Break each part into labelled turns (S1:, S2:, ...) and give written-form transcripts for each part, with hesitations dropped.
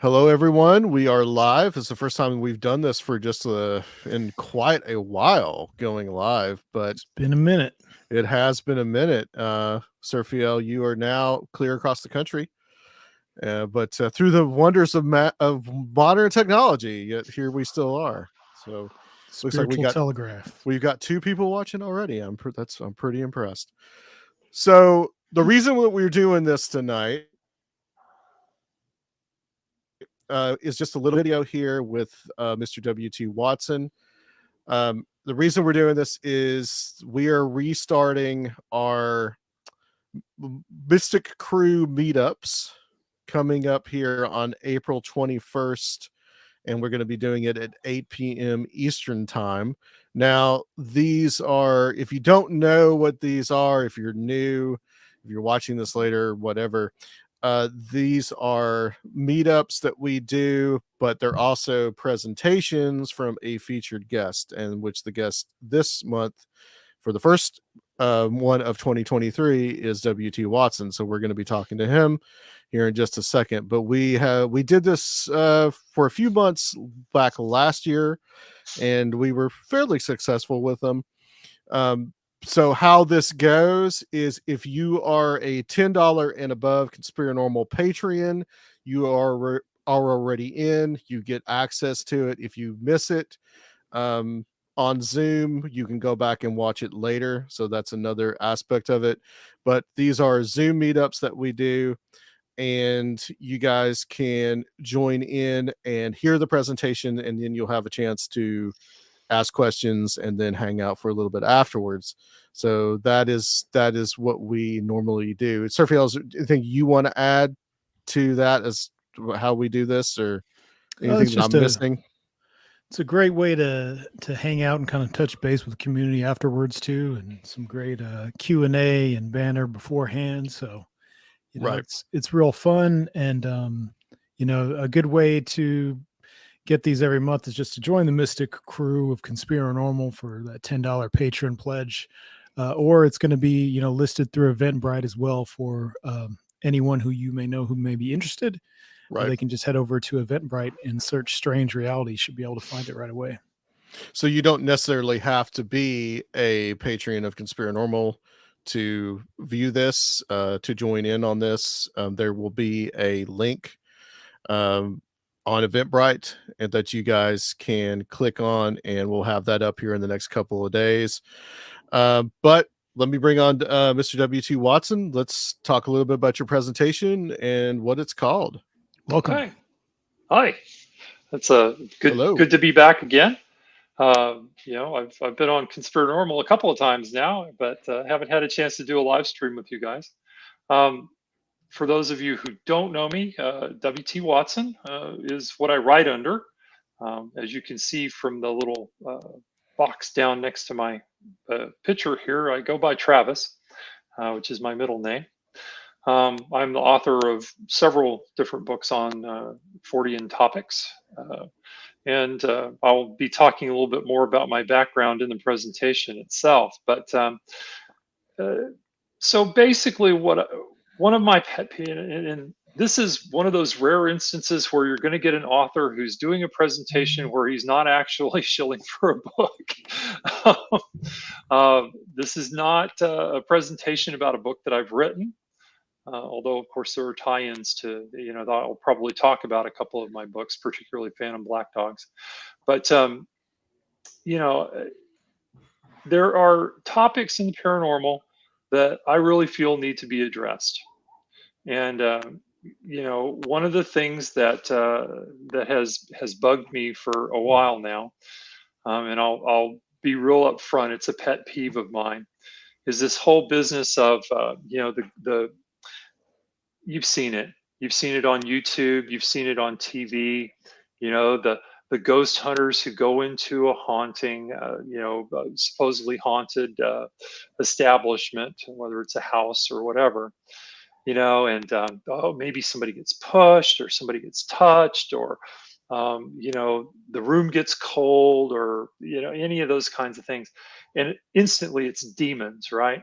S1: Hello, everyone. We are live. It's the first time we've done this for just in quite a while going live, but
S2: It's been a minute.
S1: it has been a minute. Surfiel, you are now clear across the country, but through the wonders of modern technology, yet here we still are. So looks like
S2: Spiritual telegraph.
S1: we've got two people watching already. I'm pretty impressed. So the reason that we're doing this tonight is just a little video here with Mr. W.T. Watson. The reason we're doing this is we are restarting our Mystic Crew meetups coming up here on April 21st, and we're going to be doing it at 8 p.m. Eastern Time. Now, these are, if you don't know what these are, if you're new, if you're watching this later, whatever, these are meetups that we do, but they're also presentations from a featured guest, and which the guest this month for the first one of 2023 is W.T. Watson. So we're going to be talking to him here in just a second. But we did this for a few months back last year, and we were fairly successful with them. So how this goes is if you are a $10 and above Conspiranormal Patreon, you are already in. You get access to it. If you miss it, on Zoom, you can go back and watch it later. So that's another aspect of it. But these are Zoom meetups that we do, and you guys can join in and hear the presentation, and then you'll have a chance to ask questions and then hang out for a little bit afterwards. So that is what we normally do. Surfiel, anything you want to add to that as how we do this, or
S2: It's
S1: anything that
S2: just
S1: I'm missing?
S2: it's a great way to hang out and kind of touch base with the community afterwards too, and some great Q&A and banner beforehand. So
S1: Right.
S2: it's real fun, and a good way to get these every month is just to join the Mystic Crew of Conspiranormal for that $10 patron pledge, or it's going to be listed through Eventbrite as well for anyone who you may know who may be interested.
S1: Right.
S2: They can just head over to Eventbrite and search Strange Reality. Should be able to find it right away.
S1: So you don't necessarily have to be a patron of Conspiranormal to view this, to join in on this. There will be a link um, on Eventbrite and that you guys can click on, and we'll have that up here in the next couple of days. But let me bring on Mr. W.T. Watson. Let's talk a little bit about your presentation and what it's called.
S2: Welcome.
S3: Hi. Hi. That's a
S1: Hello.
S3: good to be back again. I've been on Conspiranormal a couple of times now, but haven't had a chance to do a live stream with you guys. Um, for those of you who don't know me, WT Watson is what I write under. As you can see from the little box down next to my picture here, I go by Travis, which is my middle name. I'm the author of several different books on Fortean topics. And I'll be talking a little bit more about my background in the presentation itself. But so basically, one of my pet peeves, and this is one of those rare instances where you're going to get an author who's doing a presentation where he's not actually shilling for a book. This is not a presentation about a book that I've written. Although, of course, there are tie-ins to, I'll probably talk about a couple of my books, particularly Phantom Black Dogs. But, there are topics in the paranormal that I really feel need to be addressed. And, one of the things that has bugged me for a while now, and I'll be real upfront, it's a pet peeve of mine, is this whole business of, you've seen it. You've seen it on YouTube. You've seen it on TV. The ghost hunters who go into a haunting, supposedly haunted establishment, whether it's a house or whatever, and oh, maybe somebody gets pushed or somebody gets touched or the room gets cold or any of those kinds of things, and instantly it's demons, right?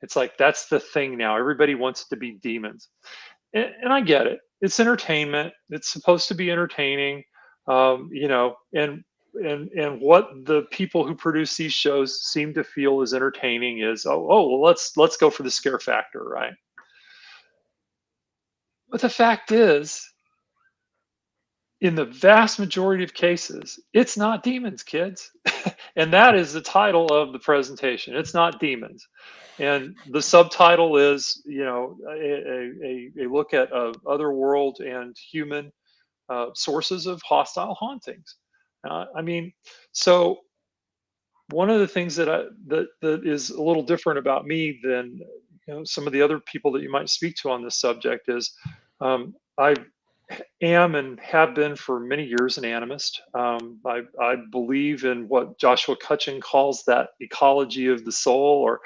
S3: It's like that's the thing now. Everybody wants it to be demons. and I get it. It's entertainment. It's supposed to be entertaining, you know, and what the people who produce these shows seem to feel is entertaining is, well, let's go for the scare factor, right? But the fact is, in the vast majority of cases, it's not demons, kids. And that is the title of the presentation. It's not demons. And the subtitle is, you know, a look at other world and human sources of hostile hauntings. I mean, so one of the things that is a little different about me than, you know, some of the other people that you might speak to on this subject is, I am and have been for many years an animist. I believe in what Joshua Cutchin calls that ecology of the soul, or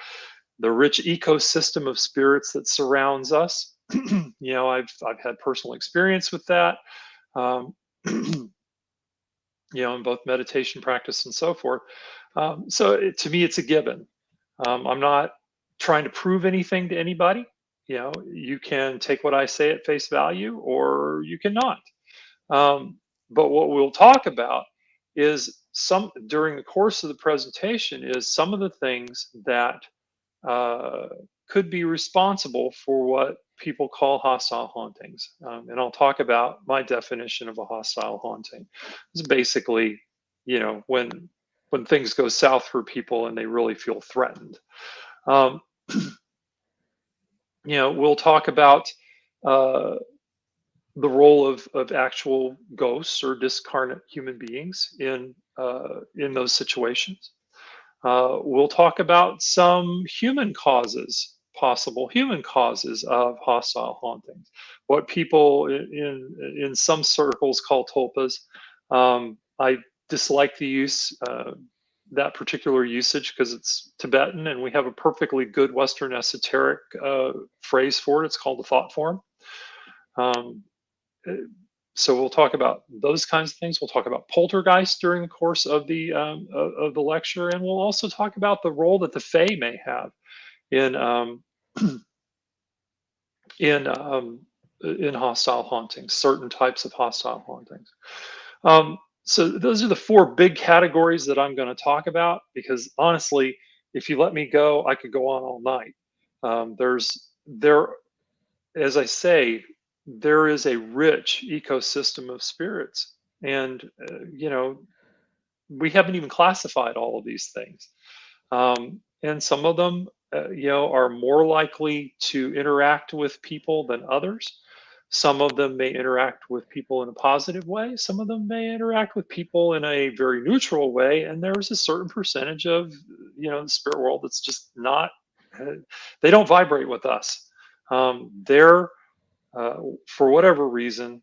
S3: the rich ecosystem of spirits that surrounds us. You know, I've had personal experience with that. Um, you know, in both meditation practice and so forth. To me, it's a given. I'm not trying to prove anything to anybody. You know, you can take what I say at face value, or you cannot. Um, but what we'll talk about is some during the course of the presentation is some of the things that uh, could be responsible for what people call hostile hauntings. And I'll talk about my definition of a hostile haunting. It's basically, you know, when things go south for people and they really feel threatened. Um, you know, we'll talk about uh, the role of actual ghosts or discarnate human beings in those situations. We'll talk about some human causes, possible human causes of hostile hauntings, what people in some circles call tulpas. I dislike the use that particular usage because it's Tibetan, and we have a perfectly good Western esoteric phrase for it. It's called the thought form. Um, uh, so we'll talk about those kinds of things. We'll talk about poltergeist during the course of the lecture, and we'll also talk about the role that the Fae may have in in um, in hostile hauntings, certain types of hostile hauntings. So those are the four big categories that I'm going to talk about, because honestly, if you let me go, I could go on all night. There, as I say, there is a rich ecosystem of spirits, and you know, we haven't even classified all of these things. And some of them, you know, are more likely to interact with people than others. Some of them may interact with people in a positive way. Some of them may interact with people in a very neutral way. And there's a certain percentage of, you know, the spirit world that's just not, they don't vibrate with us. They're, for whatever reason,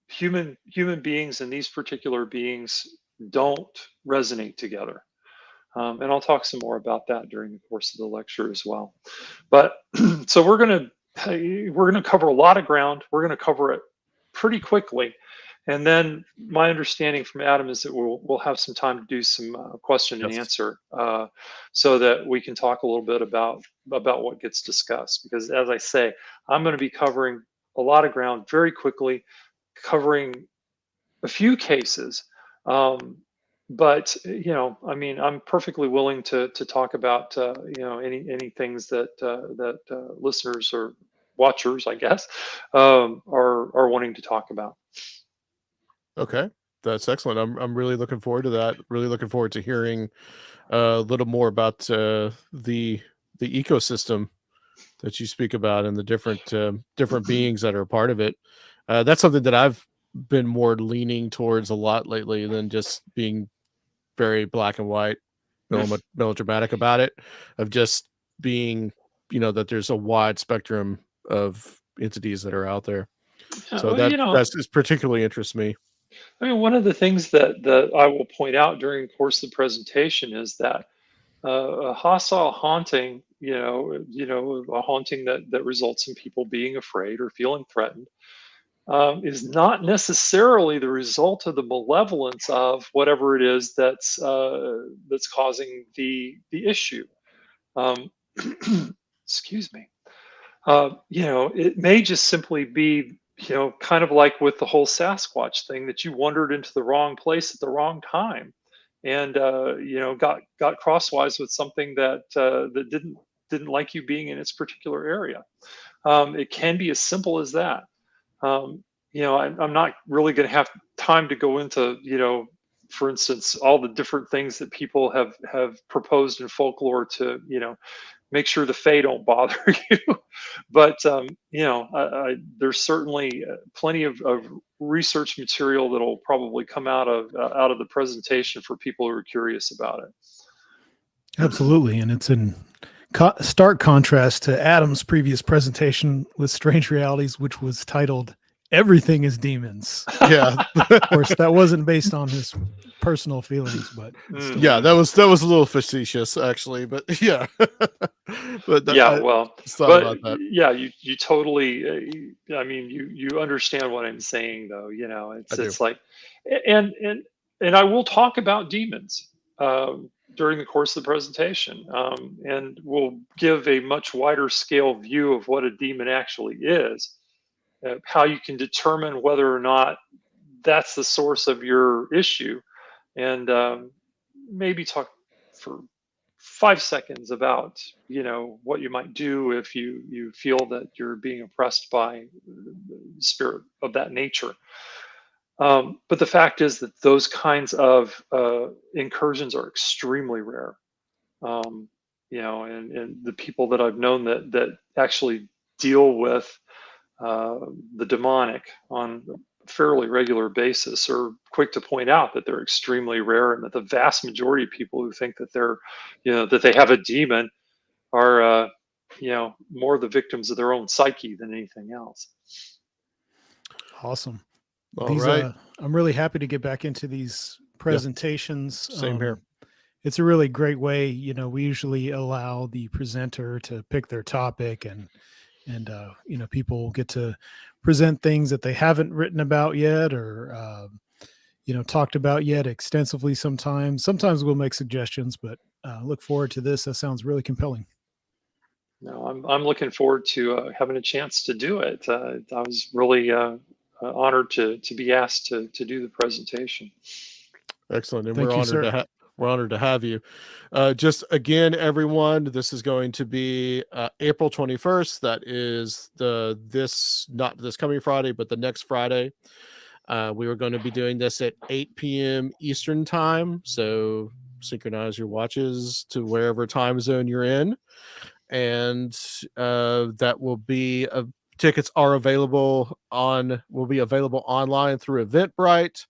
S3: human beings and these particular beings don't resonate together. And I'll talk some more about that during the course of the lecture as well. But so we're gonna cover a lot of ground. We're gonna cover it pretty quickly, and then my understanding from Adam is that we'll have some time to do some question and
S1: Yes.
S3: answer, so that we can talk a little bit about what gets discussed. Because as I say, I'm going to be covering a lot of ground very quickly, covering a few cases. But you know, I mean, I'm perfectly willing to talk about you know, any things that listeners or watchers, I guess, are wanting to talk about.
S1: Okay, that's excellent. I'm really looking forward to that. Really looking forward to hearing a little more about the ecosystem that you speak about and the different beings that are a part of it. That's something that I've been more leaning towards a lot lately than just being very black and white, melodramatic about it. Of just being, you know, that there's a wide spectrum of entities that are out there. So
S3: Well, you know,
S1: that's is particularly interests me.
S3: I mean, one of the things that I will point out during the course of the presentation is that a hostile haunting, you know, a haunting that results in people being afraid or feeling threatened, is not necessarily the result of the malevolence of whatever it is that's causing the issue. Um, excuse me. You know, it may just simply be, you know, kind of like with the whole Sasquatch thing, that you wandered into the wrong place at the wrong time, and you know, got crosswise with something that that didn't like you being in its particular area. It can be as simple as that. You know, I'm not really going to have time to go into, you know, for instance, all the different things that people have proposed in folklore to, you know, make sure the Fae don't bother you. But you know, there's certainly plenty of research material that'll probably come out of the presentation for people who are curious about it.
S2: Absolutely, and it's in stark contrast to Adam's previous presentation with Strange Realities, which was titled "Everything is Demons."
S1: Yeah.
S2: Of course, that wasn't based on his personal feelings, but
S3: Mm.
S1: Yeah, that was a little facetious actually, but yeah. But
S3: Yeah,
S1: I
S3: well,
S1: just thought
S3: but
S1: about that.
S3: yeah, you totally. I mean, you understand what I'm saying, though. You know,
S1: I do.
S3: it's like, and I will talk about demons during the course of the presentation, and we'll give a much wider scale view of what a demon actually is, how you can determine whether or not that's the source of your issue, and maybe talk for 5 seconds about, you know, what you might do if you feel that you're being oppressed by spirit of that nature. But the fact is that those kinds of incursions are extremely rare. um, you know, and the people that I've known that actually deal with uh, the demonic on a fairly regular basis are quick to point out that they're extremely rare, and that the vast majority of people who think that they're, you know, that they have a demon are, you know, more the victims of their own psyche than anything else.
S2: awesome.
S1: All
S2: These
S1: right.
S2: I'm really happy to get back into these presentations.
S1: Same here.
S2: It's a really great way. You know, we usually allow the presenter to pick their topic, and you know, people get to present things that they haven't written about yet, or you know, talked about yet extensively. Sometimes we'll make suggestions, but look forward to this. That sounds really compelling.
S3: No, I'm looking forward to having a chance to do it. I was really honored to be asked to do the presentation.
S1: Excellent, and
S2: Thank you, sir.
S1: we're honored to have you. Just again, everyone, this is going to be April 21st. That is not this coming Friday, but the next Friday. We were going to be doing this at 8 p.m. Eastern time, so synchronize your watches to wherever time zone you're in, and that will be tickets are available will be available online through Eventbrite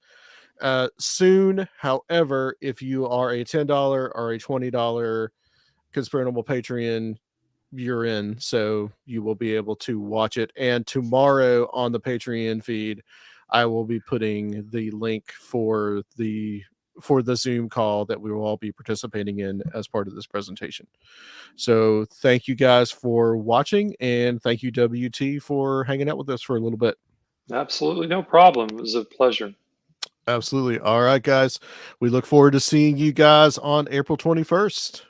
S1: soon. However, if you are a $10 or a $20 Conspiranormal Patreon, you're in, so you will be able to watch it. And tomorrow on the Patreon feed, I will be putting the link for the Zoom call that we will all be participating in as part of this presentation. So thank you guys for watching, and thank you, WT, for hanging out with us for a little bit.
S3: Absolutely no problem. It was a pleasure.
S1: Absolutely. All right, guys. We look forward to seeing you guys on April 21st.